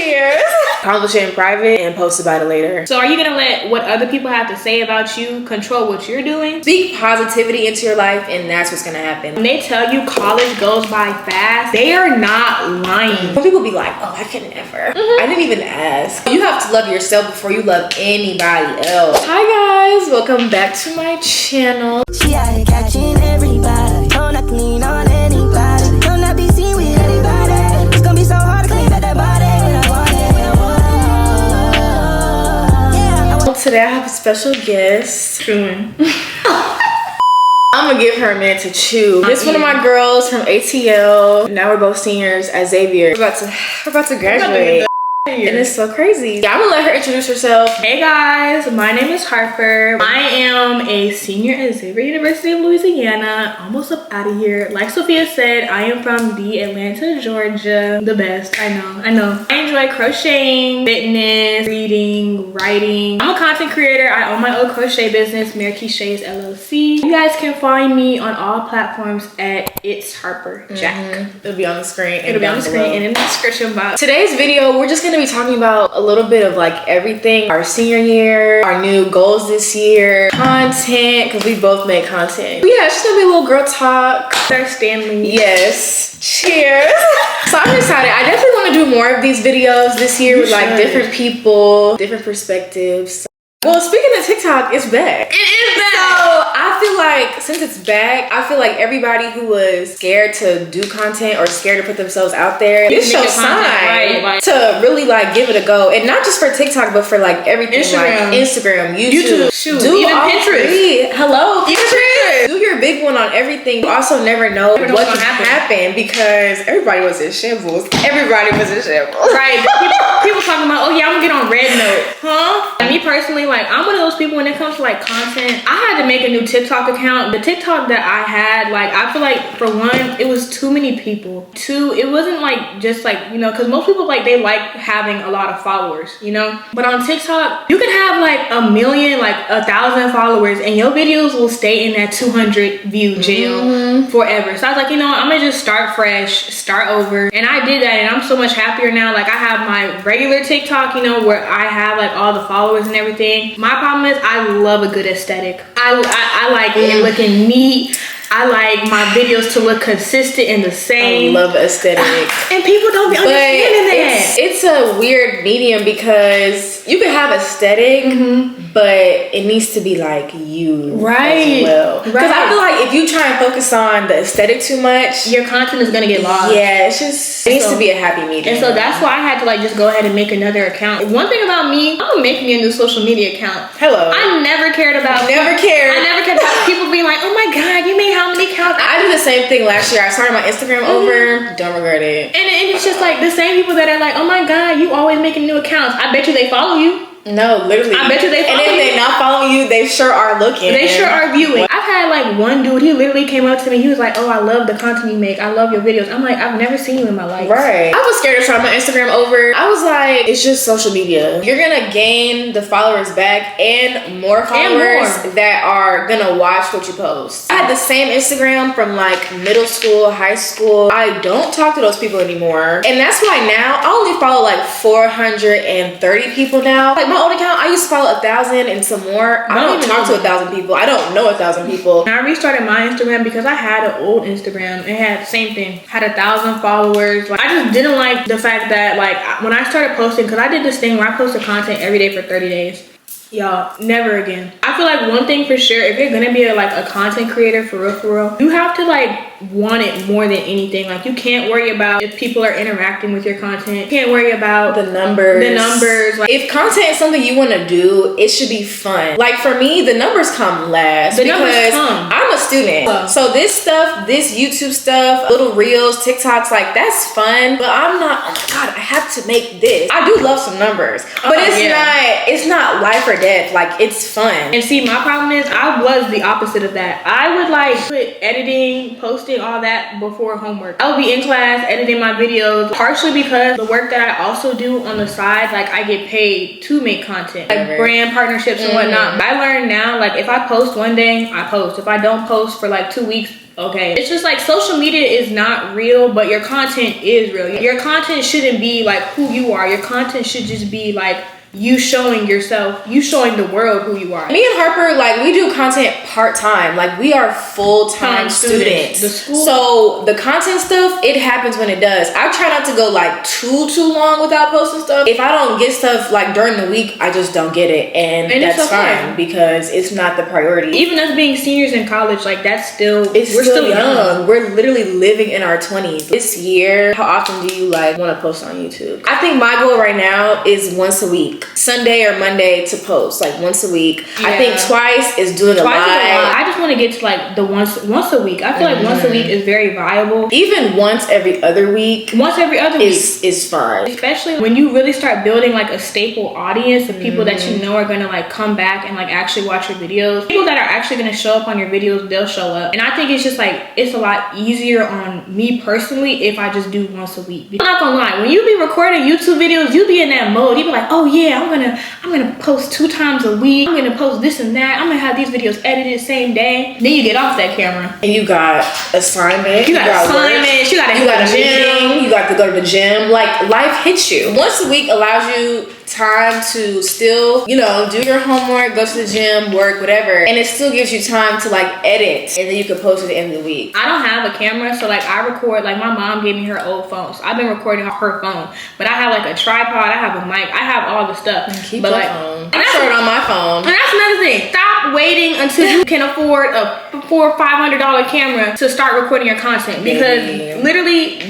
Cheers. Accomplish it in private and post about it later. So are you gonna let what other people have to say about you control what you're doing? Speak positivity into your life and that's what's gonna happen. When they tell you college goes by fast, they are not lying. Some people be like, oh, I could never. I didn't even ask. You have to love yourself before you love anybody else. Hi guys, welcome back to my channel. She out here catching everybody. Don't have to lean on anybody. Don't not be seen with anybody. It's gonna be so hard to clean back that body. Today I have a special guest. Chewing. I'm gonna give her a minute to chew. This one of my girls from ATL. Now we're both seniors at Xavier. We're about to graduate. And it's so crazy. Yeah, I'm gonna let her introduce herself. Hey guys, my name is Harper. I am a senior at Xavier University of Louisiana. Almost up out of here. Like Sophia said, I am from the Atlanta, Georgia. The best, I know. I enjoy crocheting, fitness, reading, writing. I'm a content creator. I own my own crochet business, Marquishays LLC. You guys can find me on all platforms at It's Harper Jack. It'll be on the screen. It'll be on the screen and in the description box. Today's video, we're just gonna be talking about a little bit of like everything, our senior year, our new goals this year, content, because we both make content. But yeah, it's just gonna be a little girl talk. Sir Stanley. Yes. Cheers. So I'm excited. I definitely want to do more of these videos this year with like different people, different perspectives. Well, speaking of TikTok, it's back. It is back. So I feel like since it's back, I feel like everybody who was scared to do content or scared to put themselves out there, it's your sign to really like give it a go. And not just for TikTok, but for like everything, like Instagram, YouTube, shoot, do even Pinterest. Hello, Pinterest. Do your big one on everything. You also never know what can happen because everybody was in shambles. Everybody was in shambles. Right. People talking about, oh yeah, I'm gonna get on Red Note. Huh? And me personally, like, I'm one of those people when it comes to like content, I had to make a new TikTok account. The TikTok that I had, like, I feel like for one, it was too many people. Two, it wasn't like just like, you know, because most people like they like having a lot of followers, you know. But on TikTok, you can have like 1 million, like 1,000 followers, and your videos will stay in that 200 view jail forever. So I was like, you know what, I'm gonna just start fresh, start over, and I did that, and I'm so much happier now. Like I have my regular TikTok, you know, where I have like all the followers and everything. My problem is I love a good aesthetic. I like it looking neat. I like my videos to look consistent and the same. I love aesthetic. And people don't be understanding that. It's a weird medium because you can have aesthetic, but it needs to be like you as well. Because I feel like if you try and focus on the aesthetic too much, your content is gonna get lost. Yeah, it's just, it needs to be a happy medium. And so that's why I had to like just go ahead and make another account. One thing about me, I'm gonna make me a new social media account. Hello. I never cared about people being like, oh my God, you made how many accounts? I did the same thing last year. I started my Instagram over. Don't regret it. And it's just like the same people that are like, oh my God, you always making new accounts. I bet you they follow you. No, literally. I bet you they follow you. And if they're not following you, they sure are looking. They sure are viewing. I've had like one dude, he literally came up to me. He was like, oh, I love the content you make. I love your videos. I'm like, I've never seen you in my life. Right. I was scared to start my Instagram over. I was like, it's just social media. You're gonna gain the followers back and more followers that are gonna watch what you post. I had the same Instagram from like middle school, high school. I don't talk to those people anymore. And that's why now I only follow like 430 people now. Like my old account, I used to follow 1,000 and some more. I don't even talk to 1,000 people. I don't know 1,000 people. I restarted my Instagram because I had an old Instagram. It had the same thing. Had 1,000 followers. Like, I just didn't like the fact that like when I started posting, because I did this thing where I posted content every day for 30 days. Y'all, never again. I feel like one thing for sure, if you're gonna be a content creator for real, you have to like want it more than anything. Like you can't worry about if people are interacting with your content. You can't worry about the numbers. Like, if content is something you want to do, it should be fun. Like for me, the numbers come last because I'm a student. So this stuff, this YouTube stuff, little reels, TikToks, like that's fun. But I'm not, oh my God, I have to make this. I do love some numbers, but it's not life or death. Like it's fun. And see, my problem is I was the opposite of that. I would like put editing, posting, all that before homework. I would be in class editing my videos, partially because the work that I also do on the side, like I get paid to make content, like brand partnerships and whatnot. But I learned now, like if I post one day, I post. If I don't post for like 2 weeks, Okay, it's just like social media is not real, but your content is real. Your content shouldn't be like who you are. Your content should just be like you showing yourself, you showing the world who you are. Me and Harper, like, we do content part-time. Like, we are full-time students. The school. So the content stuff, it happens when it does. I try not to go like too long without posting stuff. If I don't get stuff like during the week, I just don't get it, and that's fine because it's not the priority. Even us being seniors in college, like that's still, we're still young. We're literally living in our 20s. This year, how often do you like want to post on YouTube? I think my goal right now is once a week. Sunday or Monday to post, like once a week. Yeah. I think twice is doing a lot. I just want to get to like the once a week. I feel like once a week is very viable. Even once every other week. Once every other week is fine. Especially when you really start building like a staple audience of people that you know are gonna like come back and like actually watch your videos. People that are actually gonna show up on your videos, they'll show up. And I think it's just like it's a lot easier on me personally if I just do once a week. I'm not gonna lie, when you be recording YouTube videos, you be in that mode. You be like, oh yeah, I'm gonna post 2 times a week. I'm gonna post this and that. I'm gonna have these videos edited same day. Then you get off that camera and you got assignments. You got assignments. You got a gym. You got to go to the gym. Like life hits you. Once a week allows you time to still, you know, do your homework, go to the gym, work, whatever, and it still gives you time to like edit, and then you can post at the end of the week. I don't have a camera, so like I record, like my mom gave me her old phone, so I've been recording off her phone, but I have like a tripod, I have a mic, I have all the stuff. Keep but like phone. I started on my phone. And that's another thing. Stop waiting until you can afford a $400 or $500 camera to start recording your content, because literally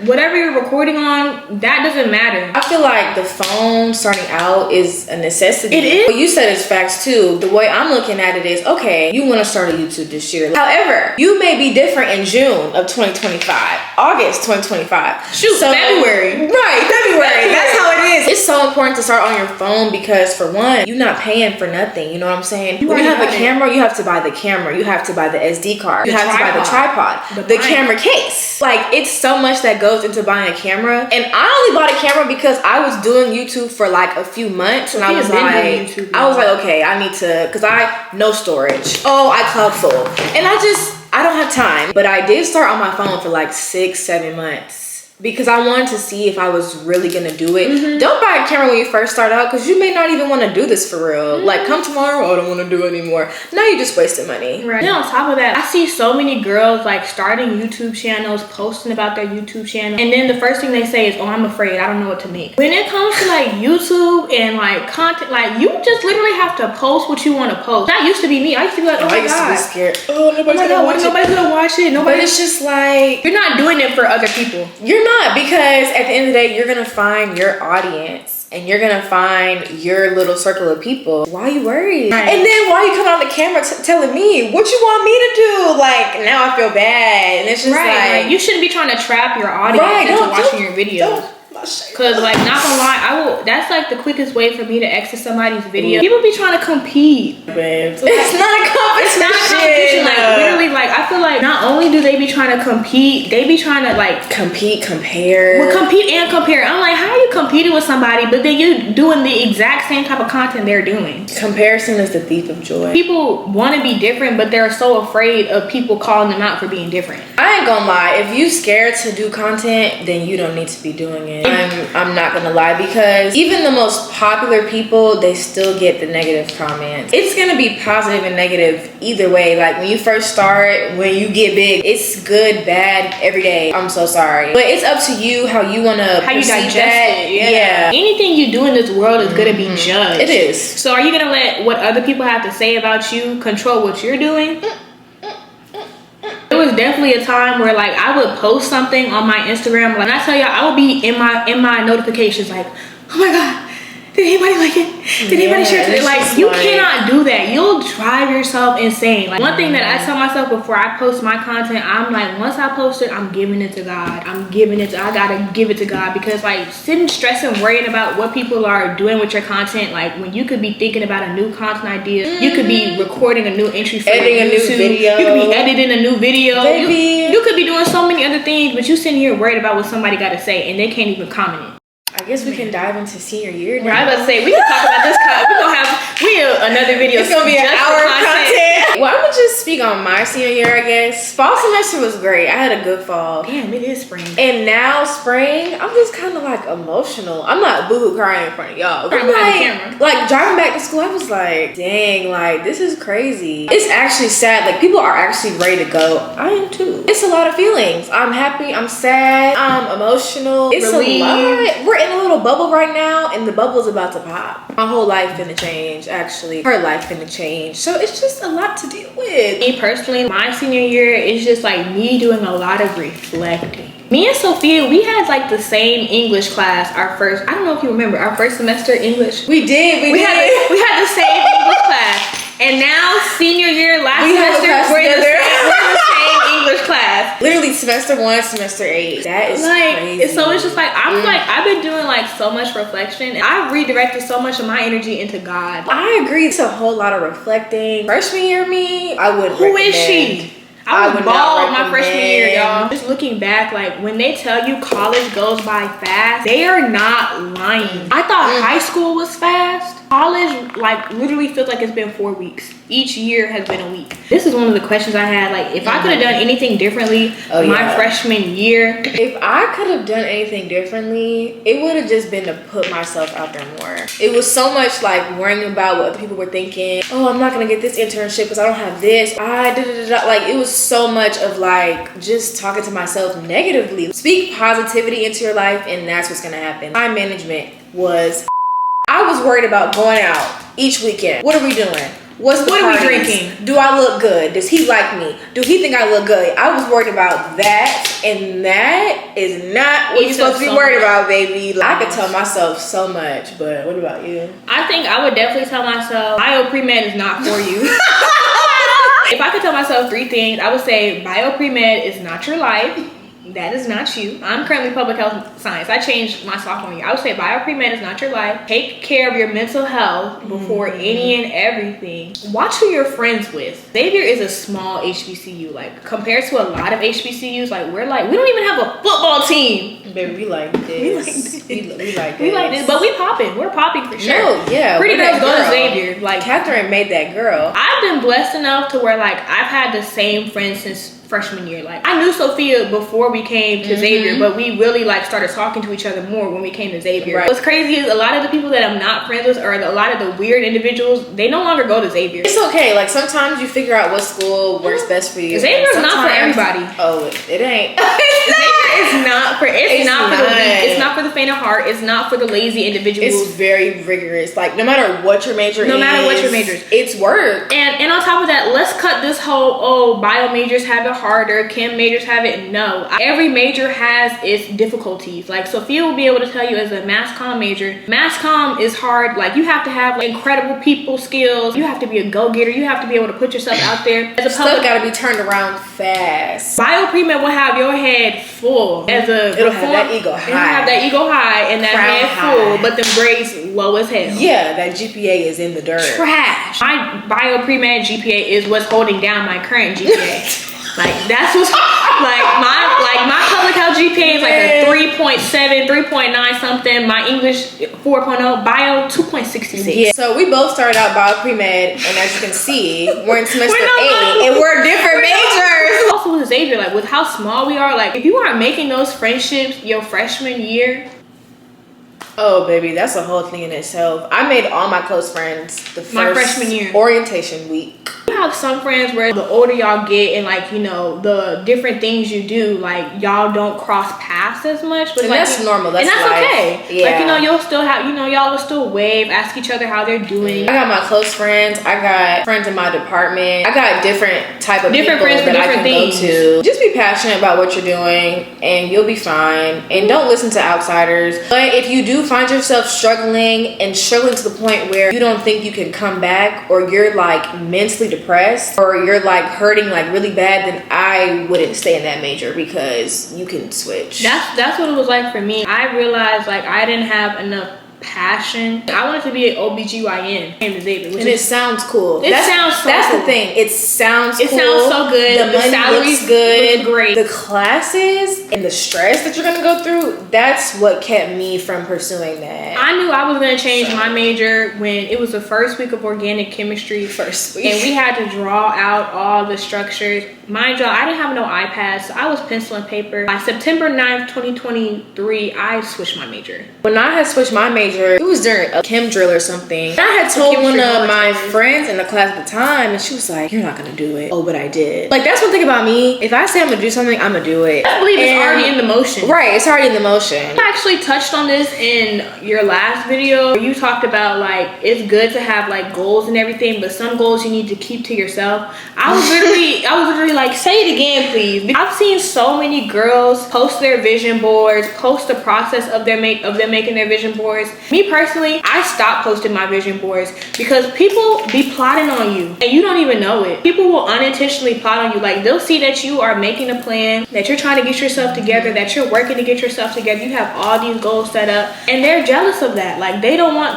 whatever you're recording on, that doesn't matter. I feel like the phone starting out is a necessity. It is. What you said is facts too. The way I'm looking at it is, okay, you want to start a YouTube this year. However, you may be different in June of 2025, August 2025. Shoot, February. Right, February. That's how it is. It's so important to start on your phone because for one, you're not paying for nothing. You know what I'm saying? When you have a camera, you have to buy the camera. You have to buy the SD card. You have to buy the tripod. The camera case. Like, it's so much that goes into buying a camera. And I only bought a camera because I was doing YouTube for like a few months, and I was like, okay, I need to, because no storage. Oh, iCloud full. And I don't have time. But I did start on my phone for like 6-7 months. Because I wanted to see if I was really gonna do it. Don't buy a camera when you first start out, because you may not even want to do this for real. Like, come tomorrow, I don't want to do it anymore. Now you're just wasting money. Right. And on top of that, I see so many girls like starting YouTube channels, posting about their YouTube channel, and then the first thing they say is, oh, I'm afraid, I don't know what to make. When it comes to like YouTube and like content, like you just literally have to post what you want to post. That used to be me. I used to be like, oh my God. I used to be scared. Oh, nobody's gonna watch it. But it's just like, you're not doing it for other people. You're not, because at the end of the day, you're gonna find your audience and you're gonna find your little circle of people. Why are you worried? Right. And then why you come on the camera telling me what you want me to do? Like, now I feel bad. And it's just like, you shouldn't be trying to trap your audience into watching your videos. Cause like, not gonna lie, that's like the quickest way for me to exit somebody's video. People be trying to compete. It's not a competition. It's not a competition. Like literally, like I feel like not only do they be trying to compete, they be trying to like compare. Well, compete and compare. I'm like, how are you competing with somebody, but then you're doing the exact same type of content they're doing? Comparison is the thief of joy. People want to be different, but they're so afraid of people calling them out for being different. I ain't gonna lie. If you scared to do content, then you don't need to be doing it. I'm not gonna lie, because even the most popular people, they still get the negative comments. It's gonna be positive and negative either way. Like when you first start, when you get big, it's good, bad, every day. I'm so sorry, but it's up to you how you wanna digest it. Yeah. Anything you do in this world is gonna be judged. It is. So are you gonna let what other people have to say about you control what you're doing? There was definitely a time where like I would post something on my Instagram. When I tell y'all, I would be in my notifications like, oh my God, did anybody like it? Did anybody share it? Like, you cannot do that. You'll drive yourself insane. Like, one thing that I tell myself before I post my content, I'm like, once I post it, I'm giving it to God. I gotta give it to God, because like sitting stressing, worrying about what people are doing with your content, like when you could be thinking about a new content idea, you could be recording a new entry for editing a new video, you could be editing a new video, you could be doing so many other things, but you sitting here worried about what somebody got to say and they can't even comment it. I guess we can dive into senior year now. Right, I was about to say, we can talk about this. We have another video. It's gonna be an hour of content. Well, I'm gonna just speak on my senior year, I guess. Fall semester was great. I had a good fall. Damn, it is spring. And now spring, I'm just kind of like emotional. I'm not boohoo crying in front of y'all. But like driving back to school, I was like, dang, like this is crazy. It's actually sad. Like people are actually ready to go. I am too. It's a lot of feelings. I'm happy. I'm sad. I'm emotional. It's relieved. A lot. We're in a little bubble right now, and the bubble's about to pop. My whole life finna change. Actually, her life finna change. So it's just a lot to deal with. Me personally, my senior year is just like me doing a lot of reflecting. Me and Sophia, we had like the same English class our first, I don't know if you remember, our first semester English. We did. We had the same English class. And now senior year, last semester, we're in the same English class. Literally semester 1, semester 8. That is like crazy. So it's just like I've been doing like so much reflection. I've redirected so much of my energy into God. I agree. It's a whole lot of reflecting. Freshman year me, I would recommend. Who is she? I was bald my freshman year, y'all. Just looking back, like when they tell you college goes by fast, they are not lying. I thought high school was fast. College, like, literally feels like it's been 4 weeks. Each year has been a week. This is one of the questions I had. Like, if I could have done anything differently my freshman year. If I could have done anything differently, it would have just been to put myself out there more. It was so much like worrying about what other people were thinking. Oh, I'm not gonna get this internship because I don't have this. Like, it was so much of like just talking to myself negatively. Speak positivity into your life, and that's what's gonna happen. Time management was. I was worried about going out each weekend. What are we doing? What are we drinking? Do I look good? Does he like me? Do he think I look good? I was worried about that, and that is not what you're supposed to be worried about, baby. Like, I could tell myself so much, but what about you? I think I would definitely tell myself, bio pre-med is not for you. If I could tell myself 3 things, I would say bio pre-med is not your life. That is not you. I'm currently public health science. I changed my sophomore year. I would say bio pre-med is not your life. Take care of your mental health before any and everything. Watch who you're friends with. Xavier is a small HBCU. Like, compared to a lot of HBCUs, like, we don't even have a football team. Baby, we like this. We like this. But we popping. We're popping for sure. No, yeah. Pretty girls go to Xavier. Like, Catherine made that girl. I've been blessed enough to where, like, I've had the same friends since freshman year. Like, I knew Sophia before we came to Xavier, but we really like started talking to each other more when we came to Xavier. Right. What's crazy is a lot of the people that I'm not friends with, or a lot of the weird individuals, they no longer go to Xavier. It's okay. Like, sometimes you figure out what school works best for you. Xavier's not for everybody. Oh, it ain't. Xavier is not for. It's not for the weak. It's not for the faint of heart. It's not for the lazy individuals. It's very rigorous. Like, no matter what your major is. No matter what your major is. It's work. And on top of that, let's cut this whole, bio majors have it harder, chem majors have it. No. Every major has its difficulties. Like, Sophia will be able to tell you as a mass comm major, mass comm is hard. Like, you have to have like, incredible people skills. You have to be a go-getter. You have to be able to put yourself out there. As a stuff gotta be turned around fast. Bio pre-med will have your head full. It'll have that ego high. It'll have that ego high and that Crown head high. full, but the grades low as hell. Yeah, that GPA is in the dirt. Trash. My bio pre-med GPA is what's holding down my current GPA. Like, that's what's my public health GPA is like a 3.7, 3.9 something. My English 4.0, bio 2.66. Yeah. So we both started out bio pre-med, and as you can see, we're in semester 8, and we're different majors. Also with Xavier, like, with how small we are, like, if you aren't making those friendships your freshman year. Oh, baby, that's a whole thing in itself. I made all my close friends my freshman year orientation week. You have some friends where the older y'all get and, like, you know, the different things you do, like, y'all don't cross paths as much. But and like, that's normal. That's life. Okay. Yeah. Like, you know, you'll still have, you know, y'all will still wave, ask each other how they're doing. I got my close friends. I got friends in my department. I got different type of people friends that I different can things. go to. Just be passionate about what you're doing, and you'll be fine. And don't listen to outsiders. But if you do find yourself struggling to the point where you don't think you can come back, or you're like mentally depressed, or you're like hurting like really bad, then I wouldn't stay in that major, because you can switch. That's what it was like for me. I realized like I didn't have enough passion. I wanted to be an OBGYN. Came to Xavier, and it sounds cool. That's the thing. It sounds cool. It sounds so good. The money looks good. Look great. The classes and the stress that you're gonna go through, that's what kept me from pursuing that. I knew I was gonna change my major when it was the first week of organic chemistry. First week. And we had to draw out all the structures. Mind you, I didn't have no iPad, so I was pencil and paper. By September 9th, 2023, I switched my major. When I had switched my major, it was during a chem drill or something. I had told one of my friends in the class at the time, and she was like, "You're not gonna do it." Oh, but I did. Like, that's one thing about me. If I say I'm gonna do something, I'm gonna do it. I believe it's already in the motion. Right, it's already in the motion. I actually touched on this in your last video. You talked about like it's good to have like goals and everything, but some goals you need to keep to yourself. I was literally like, say it again, please. I've seen so many girls post their vision boards, post the process of them making their vision boards. Me personally, I stopped posting my vision boards because people be plotting on you and you don't even know it. People will unintentionally plot on you. Like, they'll see that you are making a plan, that you're trying to get yourself together, that you're working to get yourself together. You have all these goals set up, and they're jealous of that. Like,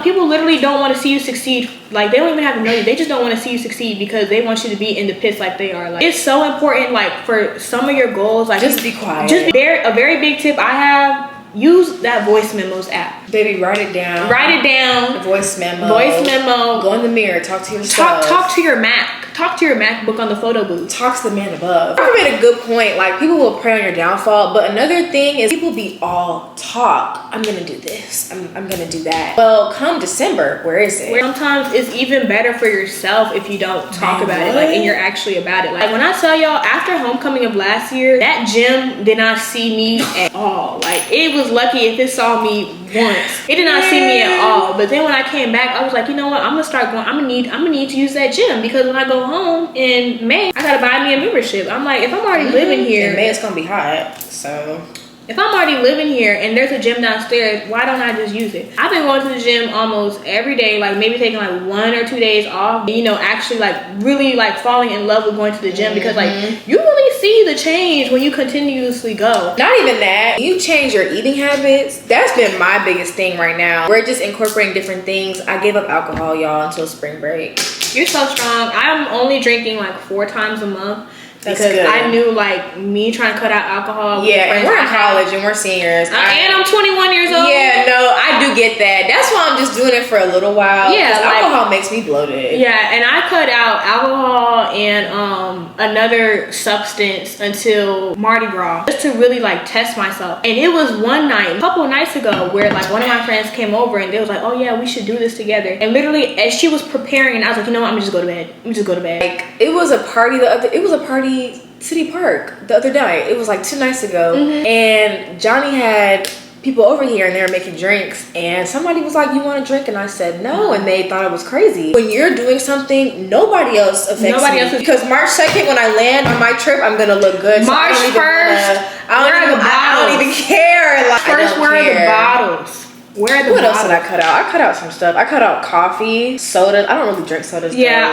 people literally don't want to see you succeed. Like, they don't even have to know you. They just don't want to see you succeed because they want you to be in the pits like they are. Like, it's so important, like, for some of your goals, like, just be quiet. A very big tip I have, use that voice memos app. Baby, write it down. Write it down. Voice memo. Go in the mirror. Talk to yourself. Talk to your Mac. Talk to your MacBook on the photo booth. Talk to the man above. You made a good point. Like, people will prey on your downfall, but another thing is people be all talk. I'm gonna do this. I'm gonna do that. Well, come December, where is it? Sometimes it's even better for yourself if you don't talk about it, like, and you're actually about it. Like, when I tell y'all, after homecoming of last year, that gym did not see me at all. Like, it was lucky if it saw me once. It did not see me at all. But then when I came back, I was like, you know what? I'm gonna start going. I'm gonna need to use that gym because when I go home in May, I gotta buy me a membership. I'm like, if I'm already living here, in May it's gonna be hot, so. If I'm already living here and there's a gym downstairs, why don't I just use it? I've been going to the gym almost every day, like maybe taking like 1 or 2 days off, you know, actually like really like falling in love with going to the gym because like you really see the change when you continuously go. Not even that, you change your eating habits. That's been my biggest thing right now. We're just incorporating different things. I gave up alcohol, y'all, until spring break. You're so strong. I'm only drinking like 4 times a month. That's because good. I knew like me trying to cut out alcohol. Yeah, and we're in college and we're seniors. And I'm 21 years old. Yeah, no, I do get that. That's why I'm just doing it for a little while. Yeah, like, alcohol makes me bloated. Yeah, and I cut out alcohol and another substance until Mardi Gras just to really like test myself. And it was one night, a couple of nights ago, where like one of my friends came over and they was like, "Oh yeah, we should do this together." And literally, as she was preparing, and I was like, "You know what? I'm gonna just go to bed. Let me just go to bed." Like, it was a party City Park the other night. It was like 2 nights ago, and Johnny had people over here and they were making drinks, and somebody was like, "You want a drink?" And I said no, and they thought it was crazy. When you're doing something, nobody else affects me. Because March 2nd, when I land on my trip, I'm gonna look good. March 1st, I don't even care. Like, first, where are the bottles? What else did I cut out? I cut out some stuff. I cut out coffee, soda. I don't really drink sodas. Yeah,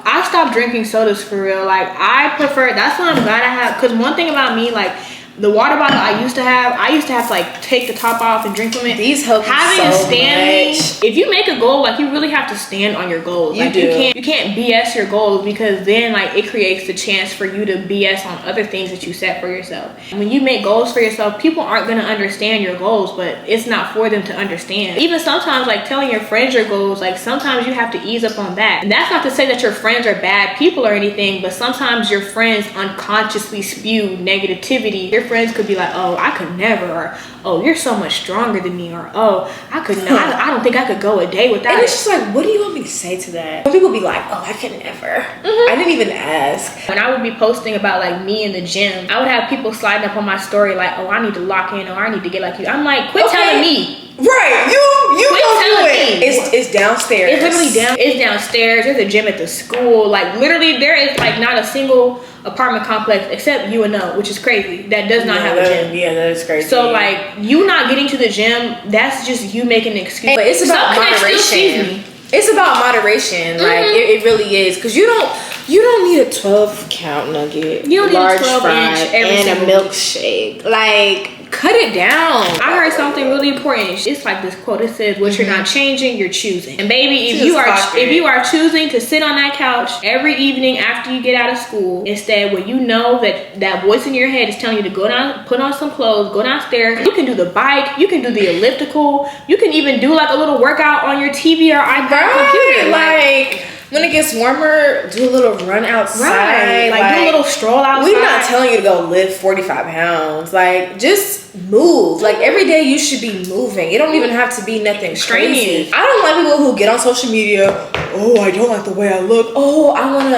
I stopped drinking sodas for real. Like, I prefer, that's what I'm glad I have. Because one thing about me, like, the water bottle I used to have to like take the top off and drink from it. These help having so a standing much. If you make a goal, like, you really have to stand on your goals. You like, do. You can't BS your goals, because then like it creates the chance for you to BS on other things that you set for yourself. When you make goals for yourself, people aren't gonna understand your goals, but it's not for them to understand. Even sometimes, like, telling your friends your goals, like, sometimes you have to ease up on that. And that's not to say that your friends are bad people or anything, but sometimes your friends unconsciously spew negativity. Your friends could be like, "Oh, I could never," or, "Oh, you're so much stronger than me," or, "Oh, I could not. I don't think I could go a day without it." And it's just like, what do you want me to say to that? When people be like, "Oh, I could never." I didn't even ask. When I would be posting about like me in the gym, I would have people sliding up on my story like, "Oh, I need to lock in," or, "I need to get like you." I'm like, quit telling me. Right, you quit don't do telling it. me. It's downstairs. It's literally it's downstairs. There's a gym at the school. Like, literally, there is like not a single apartment complex except UNO, which is crazy, that does not have a gym. Yeah, that is crazy. So like, you not getting to the gym, that's just you making an excuse. But it's about moderation. It's about moderation. Like, it really is, because you don't need a 12 count nugget, you don't large need a 12 fry, inch every and a single milkshake. Like, cut it down. I heard something really important. It's like this quote. It says, "What you're not changing, you're choosing." And baby, if you are choosing to sit on that couch every evening after you get out of school, instead, when you know that voice in your head is telling you to go down, put on some clothes, go downstairs. You can do the bike. You can do the elliptical. You can even do like a little workout on your TV or iPad computer. Like when it gets warmer, do a little run outside. Right. Like do a little stroll outside. We're not telling you to go lift 45 pounds. Like just move. Like every day you should be moving. It don't even have to be nothing crazy. I don't like people who get on social media. Oh, I don't like the way I look. Oh, I want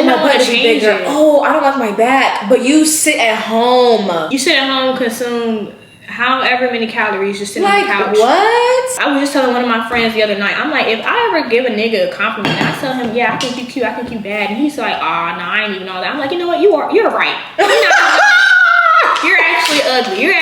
my butt to be bigger. Oh, I don't like my back. But you sit at home. You sit at home, consume however many calories, just sitting on the couch. What? I was just telling one of my friends the other night, I'm like, if I ever give a nigga a compliment, I tell him, yeah, I think you cute, I think you bad, and he's like, nah, I ain't even all that. I'm like, you know what, you're right. You're actually ugly. You're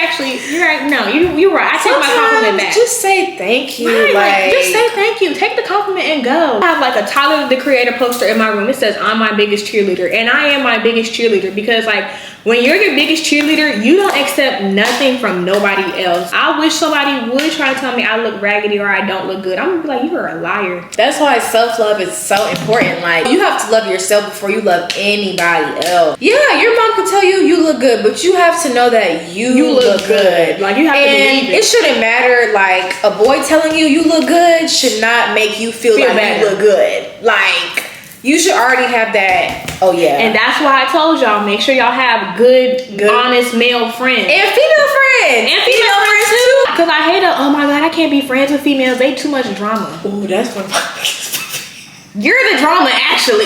right. No, you're right. I take my compliment back. Just say thank you. Right, just say thank you. Take the compliment and go. I have like a Tyler the Creator poster in my room. It says, I'm my biggest cheerleader. And I am my biggest cheerleader because like when you're your biggest cheerleader, you don't accept nothing from nobody else. I wish somebody would try to tell me I look raggedy or I don't look good. I'm gonna be like, you are a liar. That's why self-love is so important. Like you have to love yourself before you love anybody else. Yeah, your mom can tell you look good, but you have to know that you look good. Like you have to believe it shouldn't matter. Like a boy telling you look good should not make you feel like bad. You look good. Like you should already have that. Oh yeah. And that's why I told y'all, make sure y'all have good, honest male friends. And female friends. And female friends too. Because I hate oh my God, I can't be friends with females. They too much drama. Oh, that's one of my You're the drama, actually.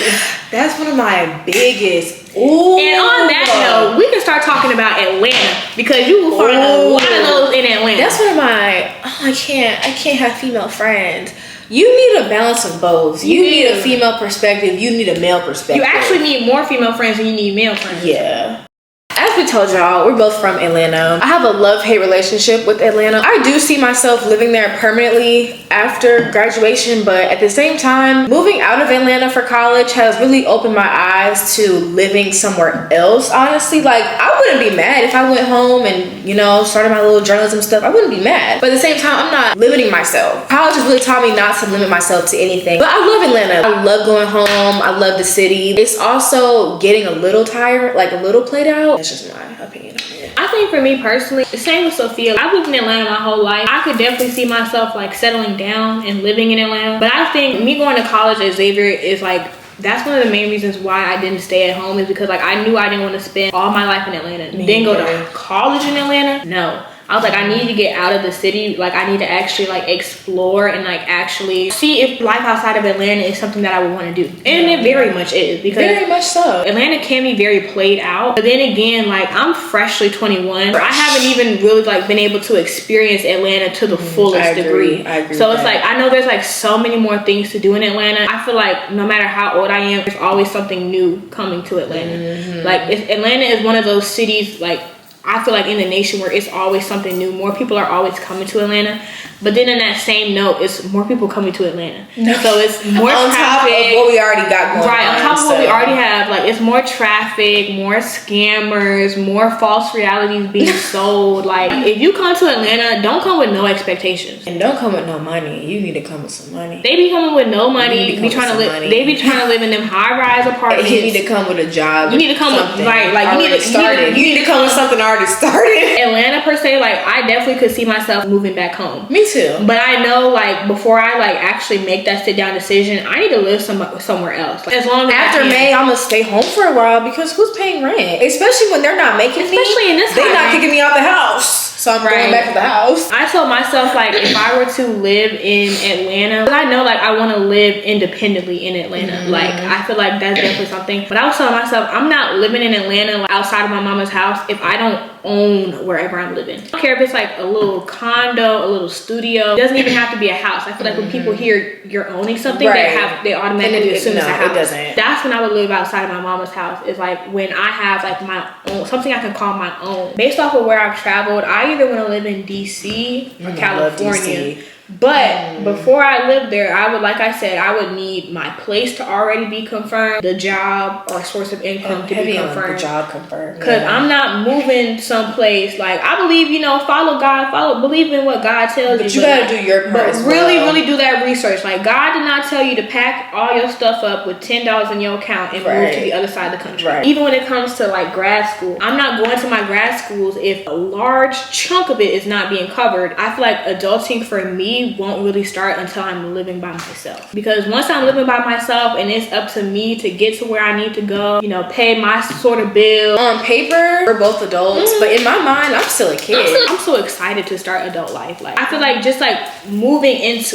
That's one of my biggest. Ooh. And on that note, we can start talking about Atlanta because you will find a lot of those in Atlanta. That's one of my. I can't have female friends. You need a balance of both. You need a female perspective. You need a male perspective. You actually need more female friends than you need male friends. Yeah. As we told y'all, we're both from Atlanta. I have a love-hate relationship with Atlanta. I do see myself living there permanently after graduation, but at the same time, moving out of Atlanta for college has really opened my eyes to living somewhere else, honestly. Like, I wouldn't be mad if I went home and, started my little journalism stuff. I wouldn't be mad. But at the same time, I'm not limiting myself. College has really taught me not to limit myself to anything. But I love Atlanta. I love going home. I love the city. It's also getting a little tired, like a little played out. That's just my opinion on it. I think for me personally, the same with Sophia. I've lived in Atlanta my whole life. I could definitely see myself like settling down and living in Atlanta. But I think me going to college at Xavier is like, that's one of the main reasons why I didn't stay at home, is because like I knew I didn't want to spend all my life in Atlanta. Then go to college in Atlanta. No. I was like, I need to get out of the city. Like, I need to actually like explore and like actually see if life outside of Atlanta is something that I would want to do. And it very much is, because very much so. Atlanta can be very played out. But then again, like I'm freshly 21. I haven't even really like been able to experience Atlanta to the fullest degree. I agree. So it's like, I know there's like so many more things to do in Atlanta. I feel like no matter how old I am, there's always something new coming to Atlanta. Like Atlanta is one of those cities, like I feel like in the nation where it's always something new. More people are always coming to Atlanta. But then in that same note, it's more people coming to Atlanta. So it's more on top of what we already got going on. Right, on top of what we already have. Like it's more traffic, more scammers, more false realities being sold. Like if you come to Atlanta, don't come with no expectations. And don't come with no money. You need to come with some money. They be coming with no money. They be trying to live in them high-rise apartments. You need to come with a job. You need to come with you need to come with something already started. Atlanta per se, like I definitely could see myself moving back home. Me too. But I know like before I like actually make that sit down decision, I need to live somewhere else. Like, as long as after May, I'm gonna stay home for a while because who's paying rent? Especially when they're not making in this they're not kicking me out the house. So I'm going back to the house. I told myself like if I were to live in Atlanta, because I know like I want to live independently in Atlanta. Like I feel like that's definitely something. But I was telling myself I'm not living in Atlanta like, outside of my mama's house if I don't own wherever I'm living. I don't care if it's like a little condo, a little studio. It doesn't even have to be a house. I feel like when people hear you're owning something, they automatically assume it's a house. It doesn't. That's when I would live outside of my mama's house. Is like when I have like my own, something I can call my own. Based off of where I've traveled, I either want to live in DC or California. But before I lived there, I would, like I said, I would need my place to already be confirmed, the job or source of income to be confirmed. The job confirmed. Because I'm not moving someplace. Like, I believe, follow God, believe in what God tells you. But you gotta do your part as well. Really do that research. Like, God did not tell you to pack all your stuff up with $10 in your account and move to the other side of the country. Right. Even when it comes to like grad school, I'm not going to my grad schools if a large chunk of it is not being covered. I feel like adulting for me won't really start until I'm living by myself. Because once I'm living by myself and it's up to me to get to where I need to go, pay my sort of bill. On paper, we're both adults, but in my mind, I'm still a kid. I'm so excited to start adult life. Like, I feel like just like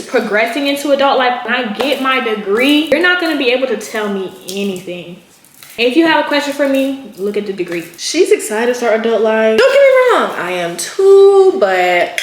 progressing into adult life, when I get my degree, you're not gonna be able to tell me anything. And if you have a question for me, look at the degree. She's excited to start adult life. Don't get me wrong, I am too, but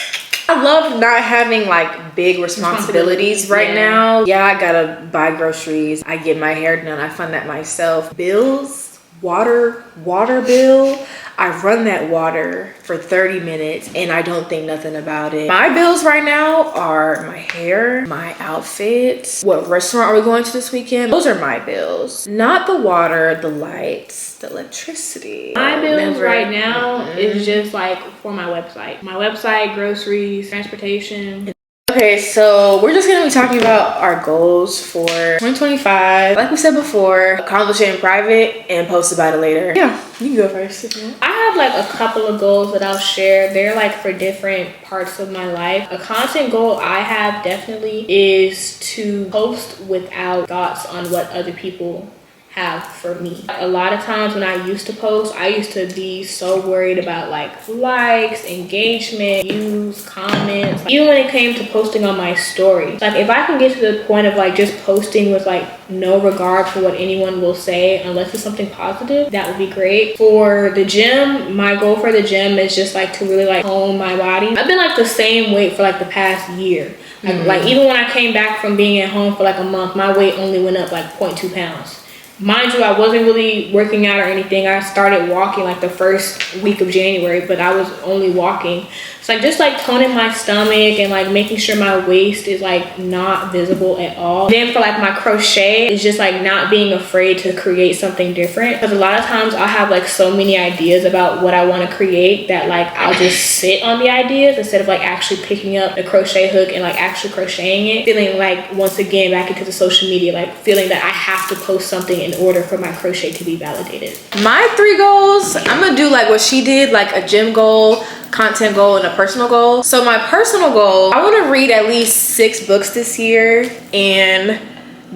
I love not having like big responsibilities right now. Yeah, I gotta buy groceries. I get my hair done. I fund that myself. Bills, water bill. I run that water for 30 minutes and I don't think nothing about it. My bills right now are my hair, my outfits, what restaurant are we going to this weekend? Those are my bills. Not the water, the lights, the electricity. My bills right now is just like for my website. My website, groceries, transportation. Okay, so we're just gonna be talking about our goals for 2025. Like we said before, accomplish it in private and post about it later. Yeah, you can go first if you want. I have like a couple of goals that I'll share. They're like for different parts of my life. A content goal I have definitely is to post without thoughts on what other people have for me. A lot of times when I used to post, I used to be so worried about like likes, engagement, views, comments. Even when it came to posting on my story, like if I can get to the point of like just posting with like no regard for what anyone will say unless it's something positive, that would be great. For the gym, my goal for the gym is just like to really like hone my body. I've been like the same weight for like the past year. Like even when I came back from being at home for like a month, my weight only went up like 0.2 pounds. Mind you, I wasn't really working out or anything. I started walking like the first week of January, but I was only walking. So like just like toning my stomach and like making sure my waist is like not visible at all. Then for like my crochet, it's just like not being afraid to create something different. Because a lot of times I'll have like so many ideas about what I want to create that like I'll just sit on the ideas instead of like actually picking up the crochet hook and like actually crocheting it. Feeling like once again back into the social media, like feeling that I have to post something in order for my crochet to be validated. My 3 goals, I'm gonna do like what she did, like a gym goal, content goal, and a personal goal. So my personal goal, I want to read at least 6 books this year, and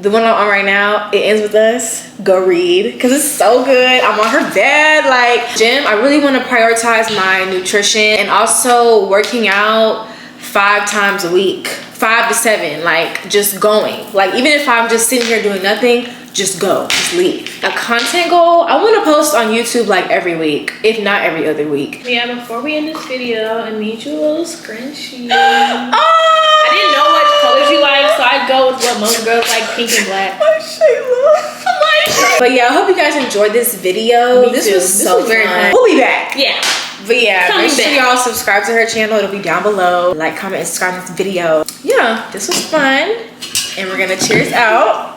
the one I'm on right now, It Ends With Us. Go read, because it's so good. I'm on her bed. Like gym, I really want to prioritize my nutrition and also working out 5 times a week, 5 to 7, like just going. Like even if I'm just sitting here doing nothing, just go, just leave. A content goal, I want to post on YouTube like every week, if not every other week. Yeah, before we end this video, I need you a little scrunchie. Oh! I didn't know what colors you like, so I'd go with what most girls like, pink and black. But yeah, I hope you guys enjoyed this video. This was so very fun. We'll be back. Yeah. But yeah, make sure y'all subscribe to her channel. It'll be down below. Like, comment, and subscribe to this video. Yeah, this was fun. And we're gonna cheers out.